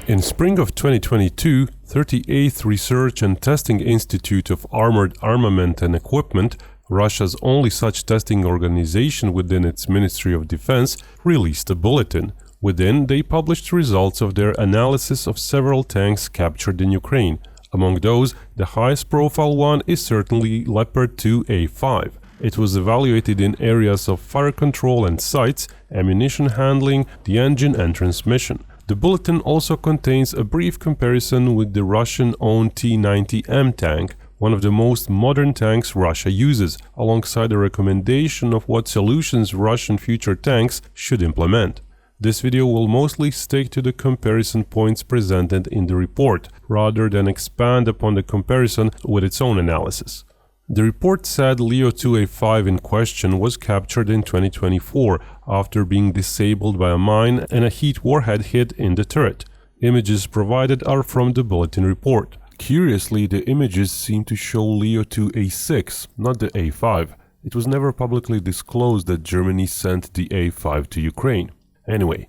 In spring of 2022, 38th Research and Testing Institute of Armored Armament and Equipment, Russia's only such testing organization within its Ministry of Defense, released a bulletin. Within, they published results of their analysis of several tanks captured in Ukraine. Among those, the highest profile one is certainly Leopard 2A5. It was evaluated in areas of fire control and sights, ammunition handling, the engine and transmission. The bulletin also contains a brief comparison with the Russian-owned T-90M tank, one of the most modern tanks Russia uses, alongside a recommendation of what solutions Russian future tanks should implement. This video will mostly stick to the comparison points presented in the report, rather than expand upon the comparison with its own analysis. The report said Leo 2A5 in question was captured in 2024 after being disabled by a mine and a heat warhead hit in the turret. Images provided are from the bulletin report. Curiously, the images seem to show Leo 2A6, not the A5. It was never publicly disclosed that Germany sent the A5 to Ukraine. Anyway,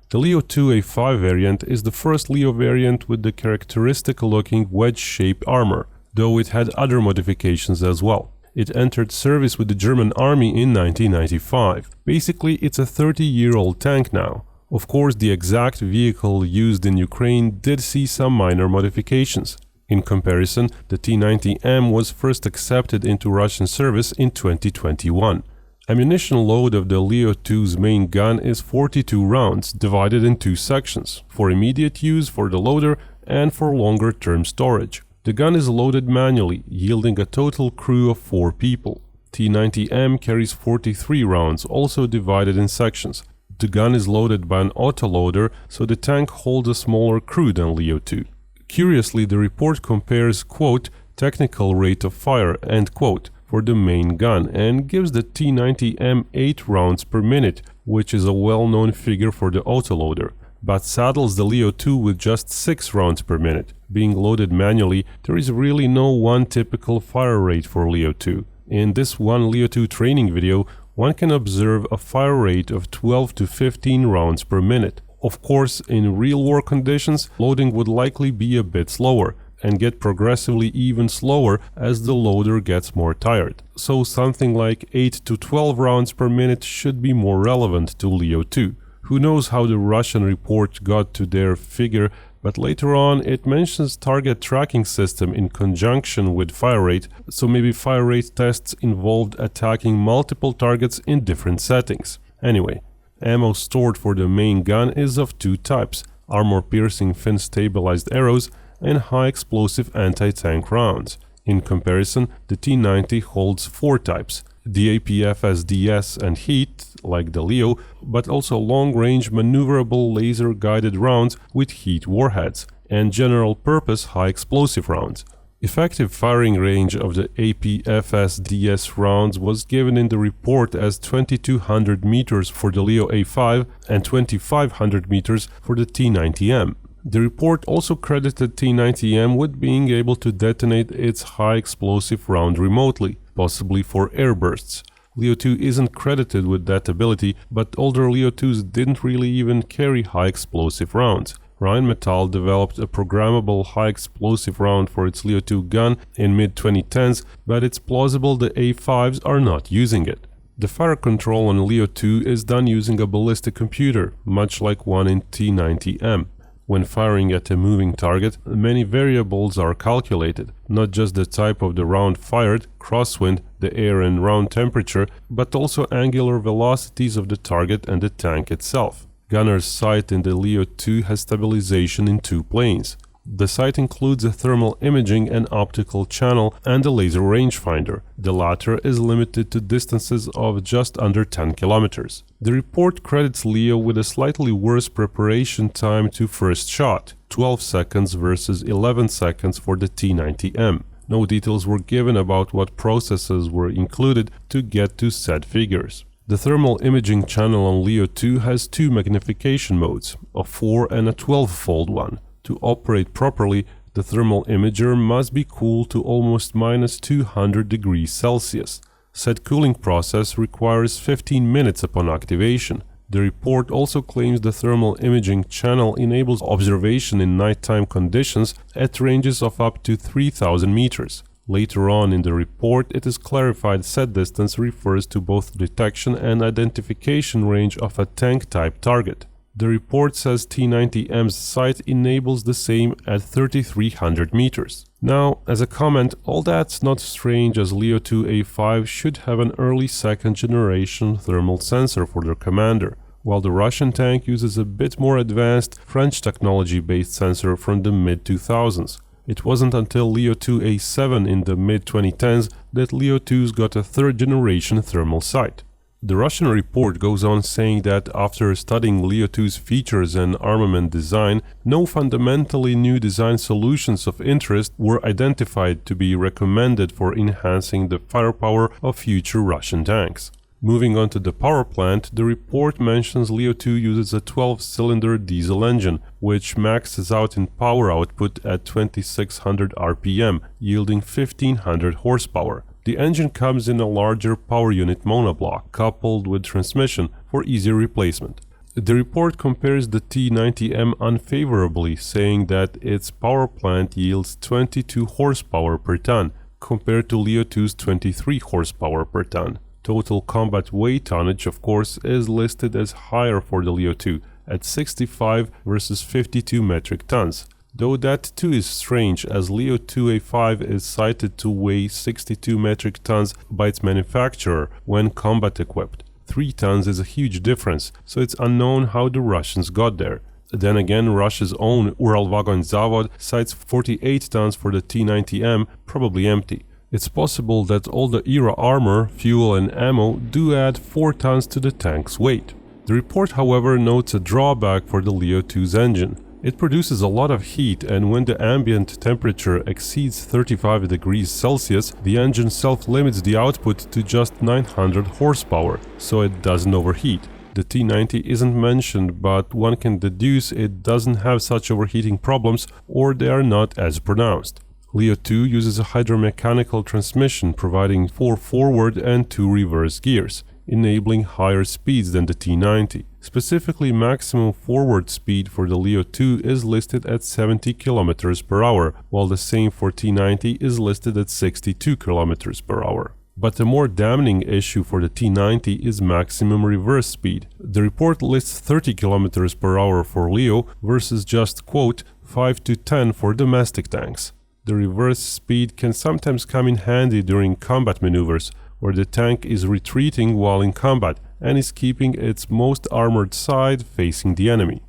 the Leo 2A5 variant is the first Leo variant with the characteristic-looking wedge-shaped armor, though it had other modifications as well. It entered service with the German army in 1995. Basically, it's a 30-year-old tank now. Of course, the exact vehicle used in Ukraine did see some minor modifications. In comparison, the T-90M was first accepted into Russian service in 2021. Ammunition load of the Leo 2's main gun is 42 rounds, divided in two sections, for immediate use for the loader and for longer-term storage. The gun is loaded manually, yielding a total crew of 4 people. T-90M carries 43 rounds, also divided in sections. The gun is loaded by an autoloader, so the tank holds a smaller crew than Leo 2. Curiously, the report compares, quote, technical rate of fire, end quote, for the main gun and gives the T-90M 8 rounds per minute, which is a well-known figure for the autoloader, but saddles the Leo 2 with just 6 rounds per minute. Being loaded manually, there is really no one typical fire rate for Leo 2. In this one Leo 2 training video, one can observe a fire rate of 12 to 15 rounds per minute. Of course, in real war conditions, loading would likely be a bit slower, and get progressively even slower as the loader gets more tired. So something like 8 to 12 rounds per minute should be more relevant to Leo 2. Who knows how the Russian report got to their figure, but later on it mentions target tracking system in conjunction with fire rate, so maybe fire rate tests involved attacking multiple targets in different settings. Anyway, ammo stored for the main gun is of 2 types: armor-piercing fin-stabilized arrows and high-explosive anti-tank rounds. In comparison, the T-90 holds 4 types: the APFSDS and heat, like the Leo, but also long-range maneuverable laser-guided rounds with heat warheads, and general-purpose high-explosive rounds. Effective firing range of the APFSDS rounds was given in the report as 2200 meters for the Leo A5 and 2500 meters for the T-90M. The report also credited T-90M with being able to detonate its high-explosive round remotely, possibly for airbursts. Leo 2 isn't credited with that ability, but older Leo 2s didn't really even carry high-explosive rounds. Rheinmetall developed a programmable high-explosive round for its Leo 2 gun in mid-2010s, but it's plausible the A5s are not using it. The fire control on Leo 2 is done using a ballistic computer, much like one in T-90M. When firing at a moving target, many variables are calculated, not just the type of the round fired, crosswind, the air and round temperature, but also angular velocities of the target and the tank itself. Gunner's sight in the Leo 2 has stabilization in 2 planes. The sight includes a thermal imaging and optical channel and a laser rangefinder. The latter is limited to distances of just under 10 kilometers. The report credits Leo with a slightly worse preparation time to first shot, 12 seconds versus 11 seconds for the T-90M. No details were given about what processes were included to get to said figures. The thermal imaging channel on Leo 2 has 2 magnification modes, a 4 and a 12-fold one. To operate properly, the thermal imager must be cooled to almost minus 200 degrees Celsius. Said cooling process requires 15 minutes upon activation. The report also claims the thermal imaging channel enables observation in nighttime conditions at ranges of up to 3,000 meters. Later on in the report, it is clarified set distance refers to both detection and identification range of a tank-type target. The report says T-90M's sight enables the same at 3,300 meters. Now, as a comment, all that's not strange as Leo-2A5 should have an early second-generation thermal sensor for their commander, while the Russian tank uses a bit more advanced French technology-based sensor from the mid-2000s. It wasn't until Leo-2A7 in the mid-2010s that Leo-2s got a third-generation thermal sight. The Russian report goes on saying that after studying Leo-2's features and armament design, no fundamentally new design solutions of interest were identified to be recommended for enhancing the firepower of future Russian tanks. Moving on to the power plant, the report mentions Leo-2 uses a 12-cylinder diesel engine, which maxes out in power output at 2600 RPM, yielding 1500 horsepower. The engine comes in a larger power unit monoblock, coupled with transmission for easier replacement. The report compares the T-90M unfavorably, saying that its power plant yields 22 horsepower per ton, compared to Leo-2's 23 horsepower per ton. Total combat weight tonnage, of course, is listed as higher for the Leo-2, at 65 versus 52 metric tons. Though that too is strange, as Leo-2A5 is cited to weigh 62 metric tons by its manufacturer when combat equipped. 3 tons is a huge difference, so it's unknown how the Russians got there. Then again, Russia's own Uralvagon Zavod cites 48 tons for the T-90M, probably empty. It's possible that all the ERA armor, fuel and ammo do add 4 tons to the tank's weight. The report, however, notes a drawback for the Leo-2's engine. It produces a lot of heat, and when the ambient temperature exceeds 35 degrees Celsius, the engine self-limits the output to just 900 horsepower, so it doesn't overheat. The T-90 isn't mentioned, but one can deduce it doesn't have such overheating problems, or they are not as pronounced. Leo-2 uses a hydromechanical transmission providing 4 forward and 2 reverse gears, enabling higher speeds than the T-90. Specifically, maximum forward speed for the Leo-2 is listed at 70 km per hour, while the same for T-90 is listed at 62 km per hour. But a more damning issue for the T-90 is maximum reverse speed. The report lists 30 km per hour for Leo versus just, quote, 5 to 10 for domestic tanks. The reverse speed can sometimes come in handy during combat maneuvers, where the tank is retreating while in combat and is keeping its most armored side facing the enemy.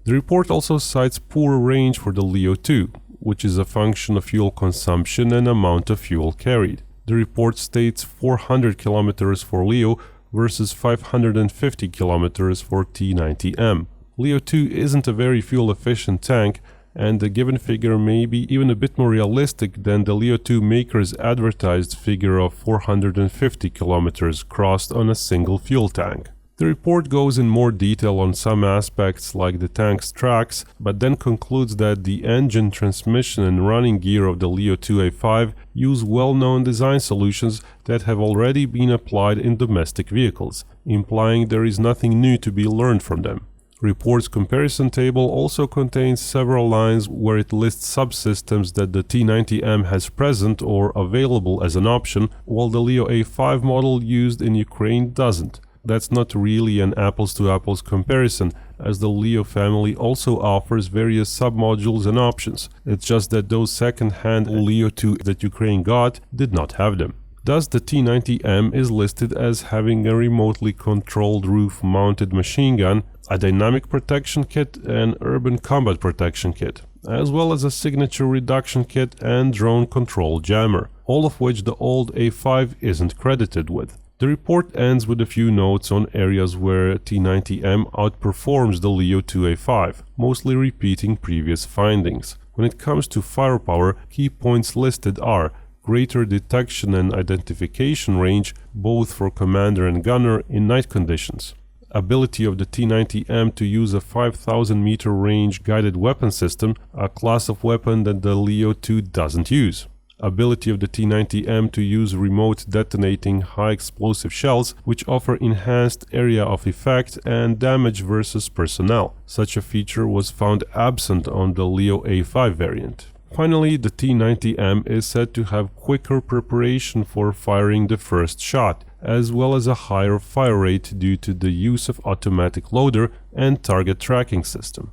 The report also cites poor range for the Leo-2, which is a function of fuel consumption and amount of fuel carried. The report states 400 km for Leo versus 550 km for T-90M. Leo-2 isn't a very fuel-efficient tank, and the given figure may be even a bit more realistic than the Leo-2 maker's advertised figure of 450 kilometers crossed on a single fuel tank. The report goes in more detail on some aspects like the tank's tracks, but then concludes that the engine, transmission and running gear of the Leo-2A5 use well-known design solutions that have already been applied in domestic vehicles, implying there is nothing new to be learned from them. Report's comparison table also contains several lines where it lists subsystems that the T-90M has present or available as an option, while the Leo A5 model used in Ukraine doesn't. That's not really an apples-to-apples comparison, as the Leo family also offers various submodules and options. It's just that those second-hand Leo-2 that Ukraine got did not have them. Thus, the T-90M is listed as having a remotely controlled roof-mounted machine gun, a dynamic protection kit and urban combat protection kit, as well as a signature reduction kit and drone control jammer, all of which the old A5 isn't credited with. The report ends with a few notes on areas where T-90M outperforms the Leo-2A5, mostly repeating previous findings. When it comes to firepower, key points listed are greater detection and identification range, both for commander and gunner in night conditions. Ability of the T-90M to use a 5,000 meter range guided weapon system, a class of weapon that the Leo-2 doesn't use. ability of the T-90M to use remote detonating high explosive shells which offer enhanced area of effect and damage versus personnel. Such a feature was found absent on the Leo A5 variant. Finally, the T-90M is said to have quicker preparation for firing the first shot, as well as a higher fire rate due to the use of automatic loader and target tracking system.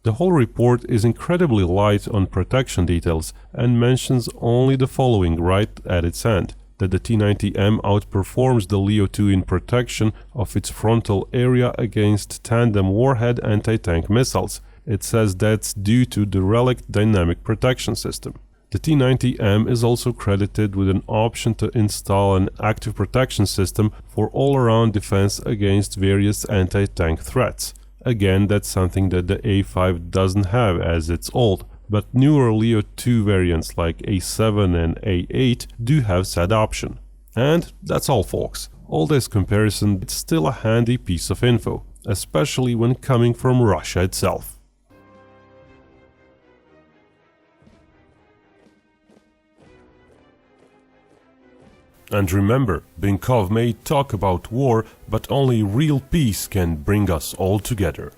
The whole report is incredibly light on protection details and mentions only the following right at its end: that the T-90M outperforms the Leo 2 in protection of its frontal area against tandem warhead anti-tank missiles. It says that's due to the Relic dynamic protection system. The T-90M is also credited with an option to install an active protection system for all-around defense against various anti-tank threats. Again, that's something that the A5 doesn't have as it's old, but newer Leo 2 variants like A7 and A8 do have said option. And that's all, folks. All this comparison, it's still a handy piece of info, especially when coming from Russia itself. And remember, Binkov may talk about war, but only real peace can bring us all together.